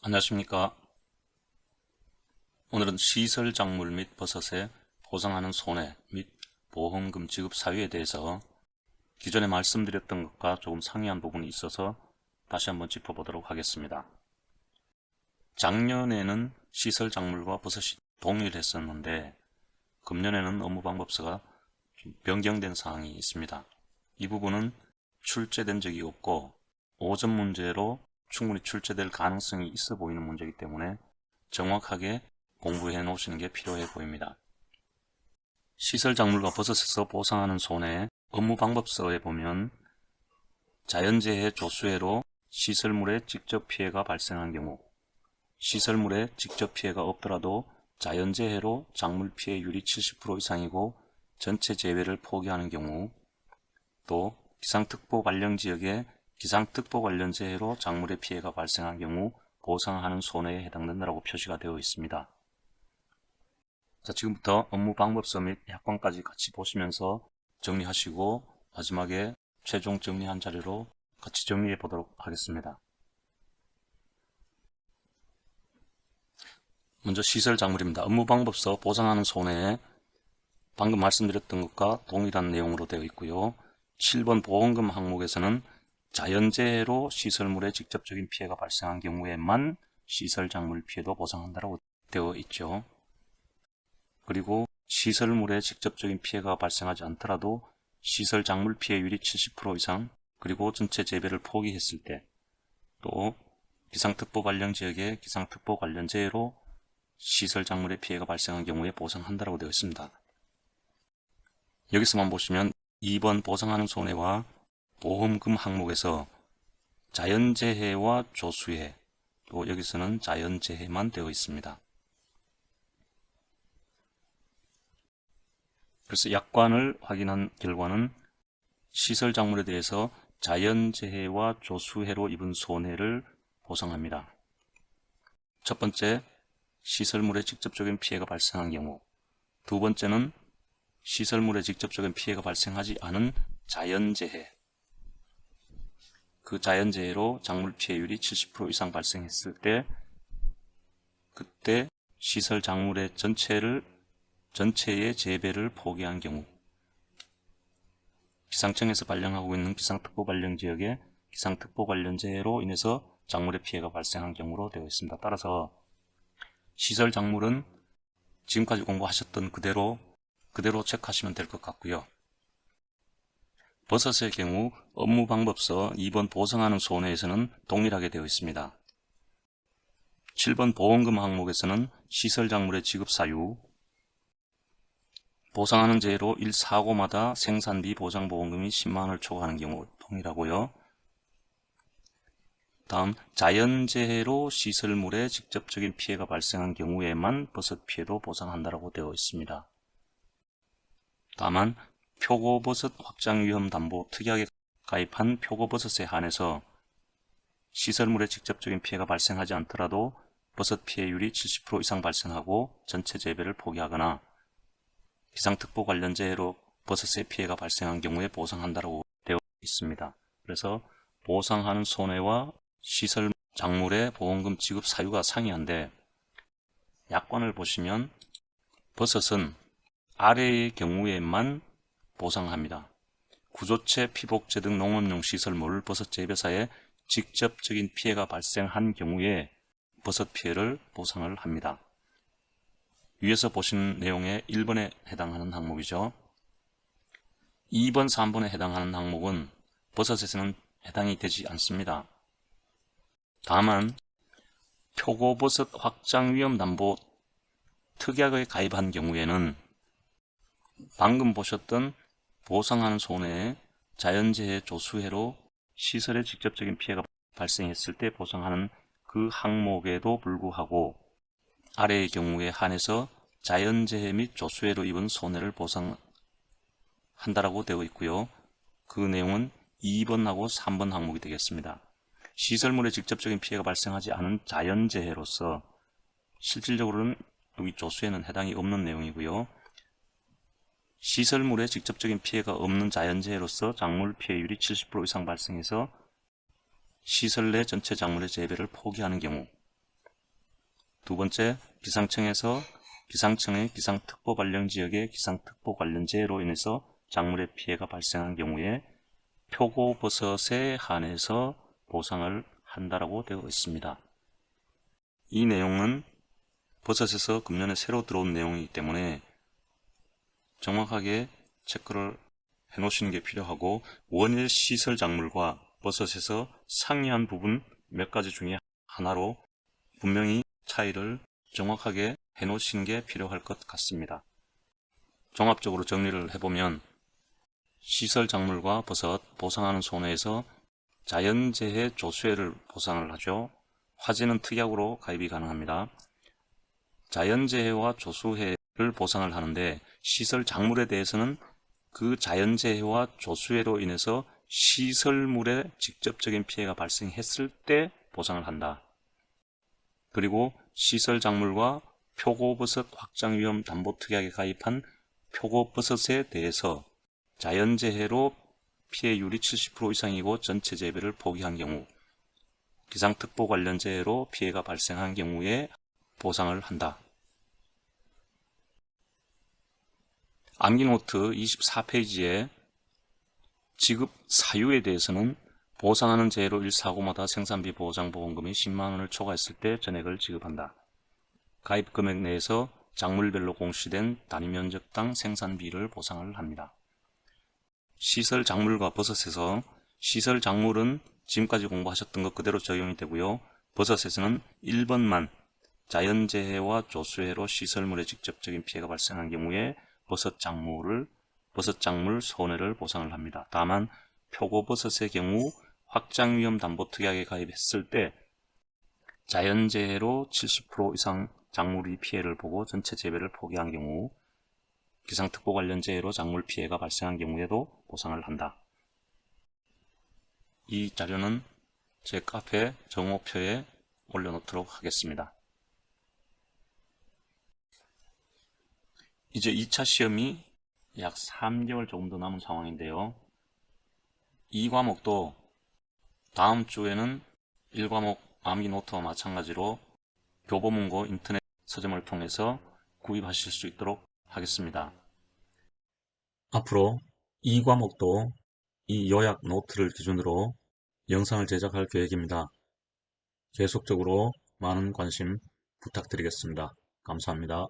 안녕하십니까. 오늘은 시설 작물 및 버섯에 보상하는 손해 및 보험금 지급 사유에 대해서 기존에 말씀드렸던 것과 조금 상이한 부분이 있어서 다시 한번 짚어보도록 하겠습니다. 작년에는 시설 작물과 버섯이 동일했었는데 금년에는 업무방법서가 좀 변경된 사항이 있습니다. 이 부분은 출제된 적이 없고 오점 문제로 충분히 출제될 가능성이 있어 보이는 문제이기 때문에 정확하게 공부해 놓으시는 게 필요해 보입니다. 시설 작물과 버섯에서 보상하는 손해 업무방법서에 보면 자연재해 조수해로 시설물에 직접 피해가 발생한 경우, 시설물에 직접 피해가 없더라도 자연재해로 작물 피해율이 70% 이상이고 전체 재배를 포기하는 경우, 또 기상특보 관련 지역에 기상특보 관련 재해로 작물의 피해가 발생한 경우 보상하는 손해에 해당된다고 표시가 되어 있습니다. 자, 지금부터 업무방법서 및 약관까지 같이 보시면서 정리하시고 마지막에 최종 정리한 자료로 같이 정리해 보도록 하겠습니다. 먼저 시설 작물입니다. 업무방법서 보상하는 손해에 방금 말씀드렸던 것과 동일한 내용으로 되어 있고요. 7번 보험금 항목에서는 자연재해로 시설물에 직접적인 피해가 발생한 경우에만 시설 작물 피해도 보상한다고 되어 있죠. 그리고 시설물에 직접적인 피해가 발생하지 않더라도 시설 작물 피해율이 70% 이상, 그리고 전체 재배를 포기했을 때, 또 기상특보 관련 지역에 기상특보 관련 재해로 시설 작물의 피해가 발생한 경우에 보상한다고 되어 있습니다. 여기서만 보시면 2번 보상하는 손해와 보험금 항목에서 자연재해와 조수해, 또 여기서는 자연재해만 되어 있습니다. 그래서 약관을 확인한 결과는 시설 작물에 대해서 자연재해와 조수해로 입은 손해를 보상합니다. 첫 번째, 시설물에 직접적인 피해가 발생한 경우, 두 번째는 시설물에 직접적인 피해가 발생하지 않은 자연재해, 그 자연재해로 작물 피해율이 70% 이상 발생했을 때 그때 시설 작물의 전체의 재배를 포기한 경우, 기상청에서 발령하고 있는 기상특보 발령 지역에 기상특보 관련 재해로 인해서 작물의 피해가 발생한 경우로 되어 있습니다. 따라서 시설 작물은 지금까지 공부하셨던 그대로 체크하시면 될 것 같고요. 버섯의 경우 업무방법서 2번 보상하는 손해에서는 동일하게 되어 있습니다. 7번 보험금 항목에서는 시설 작물의 지급 사유, 보상하는 재해로 1사고마다 생산비 보장보험금이 10만원을 초과하는 경우 동일하고요. 다음, 자연재해로 시설물에 직접적인 피해가 발생한 경우에만 버섯 피해도 보상한다고 되어 있습니다. 다만 표고버섯 확장위험담보 특약에 가입한 표고버섯에 한해서 시설물에 직접적인 피해가 발생하지 않더라도 버섯 피해율이 70% 이상 발생하고 전체 재배를 포기하거나 기상특보 관련 재해로 버섯의 피해가 발생한 경우에 보상한다고 되어 있습니다. 그래서 보상하는 손해와 시설 작물의 보험금 지급 사유가 상이한데, 약관을 보시면 버섯은 아래의 경우에만 보상합니다. 구조체, 피복제 등 농업용 시설물 버섯 재배사에 직접적인 피해가 발생한 경우에 버섯 피해를 보상을 합니다. 위에서 보신 내용의 1번에 해당하는 항목이죠. 2번, 3번에 해당하는 항목은 버섯에서는 해당이 되지 않습니다. 다만 표고버섯 확장위험담보 특약에 가입한 경우에는 방금 보셨던 보상하는 손해에 자연재해 조수해로 시설에 직접적인 피해가 발생했을 때 보상하는 그 항목에도 불구하고 아래의 경우에 한해서 자연재해 및 조수해로 입은 손해를 보상한다라고 되어 있고요. 그 내용은 2번하고 3번 항목이 되겠습니다. 시설물에 직접적인 피해가 발생하지 않은 자연재해로서 실질적으로는 여기 조수해는 해당이 없는 내용이고요. 시설물에 직접적인 피해가 없는 자연재해로서 작물 피해율이 70% 이상 발생해서 시설 내 전체 작물의 재배를 포기하는 경우, 두 번째, 기상청의 기상특보 관련 지역의 기상특보 관련 재해로 인해서 작물의 피해가 발생한 경우에 표고버섯에 한해서 보상을 한다라고 되어 있습니다. 이 내용은 버섯에서 금년에 새로 들어온 내용이기 때문에 정확하게 체크를 해 놓으시는 게 필요하고, 원예 시설 작물과 버섯에서 상이한 부분 몇 가지 중에 하나로 분명히 차이를 정확하게 해 놓으시는 게 필요할 것 같습니다. 종합적으로 정리를 해보면, 시설 작물과 버섯 보상하는 손해에서 자연재해 조수해를 보상을 하죠. 화재는 특약으로 가입이 가능합니다. 자연재해와 조수해를 보상을 하는데, 시설 작물에 대해서는 그 자연재해와 조수해로 인해서 시설물에 직접적인 피해가 발생했을 때 보상을 한다. 그리고 시설 작물과 표고버섯 확장위험 담보특약에 가입한 표고버섯에 대해서 자연재해로 피해율이 70% 이상이고 전체 재배를 포기한 경우, 기상특보 관련 재해로 피해가 발생한 경우에 보상을 한다. 암기노트 24페이지에 지급 사유에 대해서는 보상하는 재해로 1사고마다 생산비 보장보험금이 10만원을 초과했을 때 전액을 지급한다. 가입 금액 내에서 작물별로 공시된 단위면적당 생산비를 보상을 합니다. 시설 작물과 버섯에서 시설 작물은 지금까지 공부하셨던 것 그대로 적용이 되고요. 버섯에서는 1번만 자연재해와 조수해로 시설물에 직접적인 피해가 발생한 경우에 버섯 작물 손해를 보상을 합니다. 다만 표고버섯의 경우 확장위험 담보특약에 가입했을 때 자연재해로 70% 이상 작물이 피해를 보고 전체 재배를 포기한 경우, 기상특보 관련 재해로 작물 피해가 발생한 경우에도 보상을 한다. 이 자료는 제 카페 정오표에 올려놓도록 하겠습니다. 이제 2차 시험이 약 3개월 조금 더 남은 상황인데요. 이 과목도 다음 주에는 1과목 암기노트와 마찬가지로 교보문고 인터넷 서점을 통해서 구입하실 수 있도록 하겠습니다. 앞으로 이 과목도 이 요약 노트를 기준으로 영상을 제작할 계획입니다. 계속적으로 많은 관심 부탁드리겠습니다. 감사합니다.